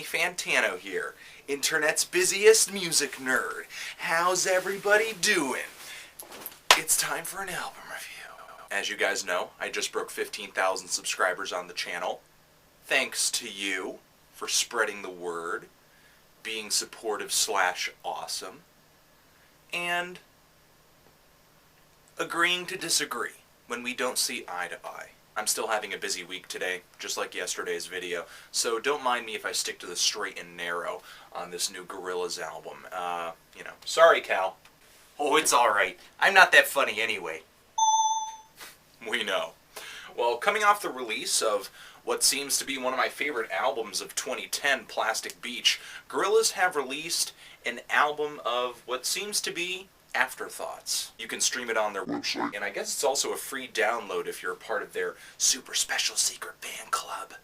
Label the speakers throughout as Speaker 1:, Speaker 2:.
Speaker 1: Fantano here, internet's busiest music nerd. How's everybody doing? It's time for an album review. As you guys know, I just broke 15,000 subscribers on the channel. Thanks to you for spreading the word, being supportive / awesome, and agreeing to disagree when we don't see eye to eye. I'm still having a busy week today, just like yesterday's video, so don't mind me if I stick to the straight and narrow on this new Gorillaz album. Sorry, Cal.
Speaker 2: Oh, it's alright. I'm not that funny anyway.
Speaker 1: We know. Well, coming off the release of what seems to be one of my favorite albums of 2010, Plastic Beach, Gorillaz have released an album of what seems to be afterthoughts. You can stream it on their website, and I guess it's also a free download if you're a part of their super special secret fan club.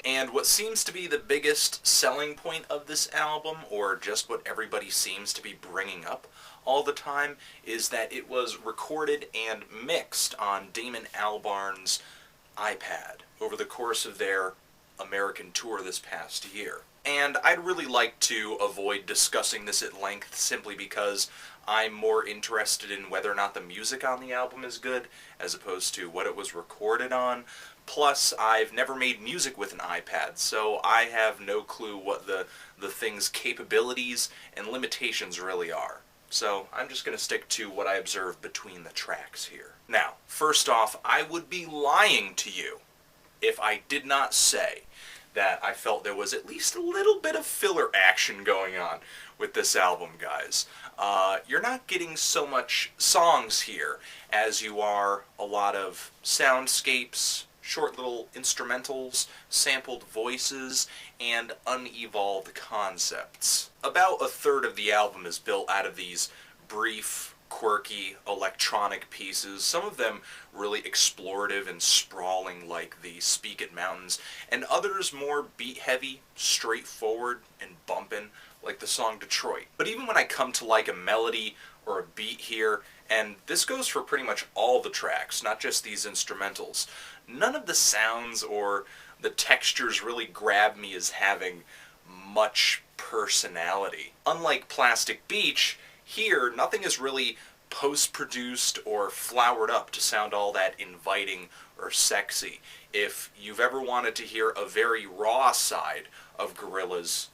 Speaker 1: And what seems to be the biggest selling point of this album, or just what everybody seems to be bringing up all the time, is that it was recorded and mixed on Damon Albarn's iPad over the course of their American tour this past year. And I'd really like to avoid discussing this at length simply because I'm more interested in whether or not the music on the album is good as opposed to what it was recorded on. Plus, I've never made music with an iPad, so I have no clue what the thing's capabilities and limitations really are. So I'm just going to stick to what I observed between the tracks here. Now, first off, I would be lying to you if I did not say that I felt there was at least a little bit of filler action going on with this album, guys. You're not getting so much songs here as you are a lot of soundscapes, short little instrumentals, sampled voices, and unevolved concepts. About a third of the album is built out of these brief, quirky electronic pieces, some of them really explorative and sprawling like the Speak It Mountains, and others more beat-heavy, straightforward, and bumpin' like the song Detroit. But even when I come to like a melody or a beat here, and this goes for pretty much all the tracks, not just these instrumentals, none of the sounds or the textures really grab me as having much personality. Unlike Plastic Beach, here, nothing is really post-produced or flowered up to sound all that inviting or sexy. If you've ever wanted to hear a very raw side of Gorillaz,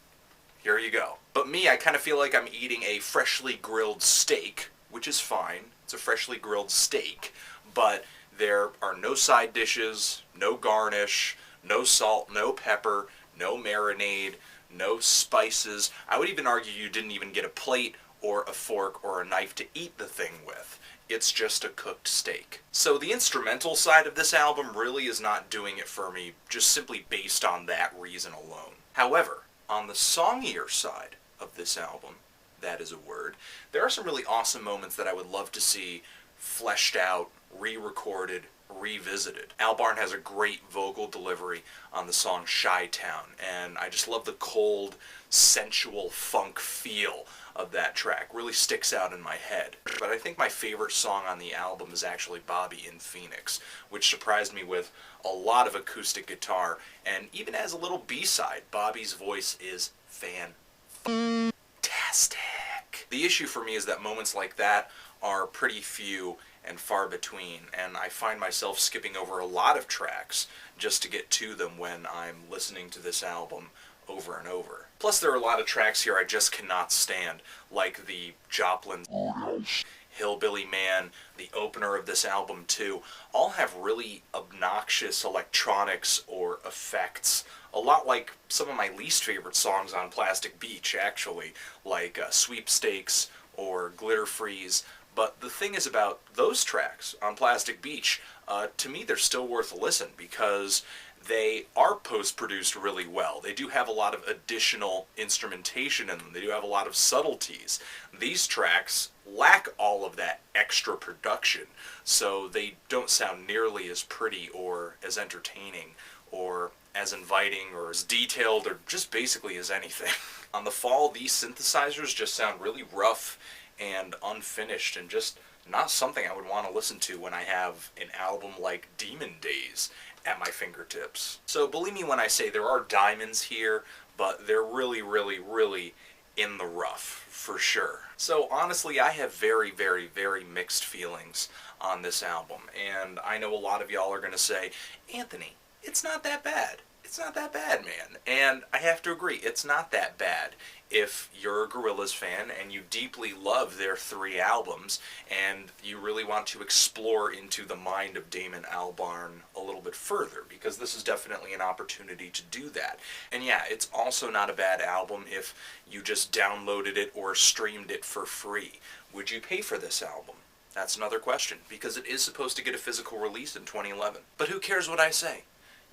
Speaker 1: here you go. But me, I kind of feel like I'm eating a freshly grilled steak, which is fine. It's a freshly grilled steak, but there are no side dishes, no garnish, no salt, no pepper, no marinade, no spices. I would even argue you didn't even get a plate or a fork or a knife to eat the thing with. It's just a cooked steak. So the instrumental side of this album really is not doing it for me, just simply based on that reason alone. However, on the songier side of this album, that is a word, there are some really awesome moments that I would love to see fleshed out, re-recorded, revisited. Albarn has a great vocal delivery on the song SHYTOWN, and I just love the cold, sensual funk feel of that track. Really sticks out in my head. But I think my favorite song on the album is actually Bobby in Phoenix, which surprised me with a lot of acoustic guitar, and even as a little B-side, Bobby's voice is fantastic. The issue for me is that moments like that are pretty few and far between, and I find myself skipping over a lot of tracks just to get to them when I'm listening to this album over and over. Plus, there are a lot of tracks here I just cannot stand, like the Joplin Hillbilly Man, the opener of this album too, all have really obnoxious electronics or effects, a lot like some of my least favorite songs on Plastic Beach, actually, like Sweepstakes or Glitter Freeze. But the thing is about those tracks on Plastic Beach, to me they're still worth a listen because they are post-produced really well. They do have a lot of additional instrumentation in them. They do have a lot of subtleties. These tracks lack all of that extra production, so they don't sound nearly as pretty or as entertaining or as inviting or as detailed or just basically as anything. On the Fall, these synthesizers just sound really rough and unfinished and just not something I would want to listen to when I have an album like Demon Days at my fingertips. So believe me when I say there are diamonds here, but they're really, really, really in the rough, for sure. So honestly, I have very, very, very mixed feelings on this album, and I know a lot of y'all are going to say, Anthony, it's not that bad. It's not that bad, man. And I have to agree, it's not that bad if you're a Gorillaz fan and you deeply love their 3 albums and you really want to explore into the mind of Damon Albarn a little bit further, because this is definitely an opportunity to do that. And yeah, it's also not a bad album if you just downloaded it or streamed it for free. Would you pay for this album? That's another question, because it is supposed to get a physical release in 2011. But who cares what I say?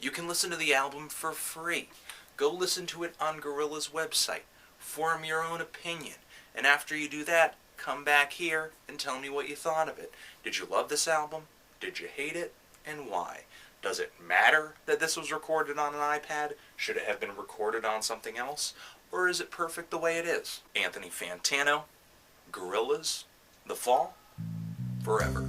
Speaker 1: You can listen to the album for free. Go listen to it on Gorillaz' website. Form your own opinion. And after you do that, come back here and tell me what you thought of it. Did you love this album? Did you hate it? And why? Does it matter that this was recorded on an iPad? Should it have been recorded on something else? Or is it perfect the way it is? Anthony Fantano, Gorillaz, The Fall, forever.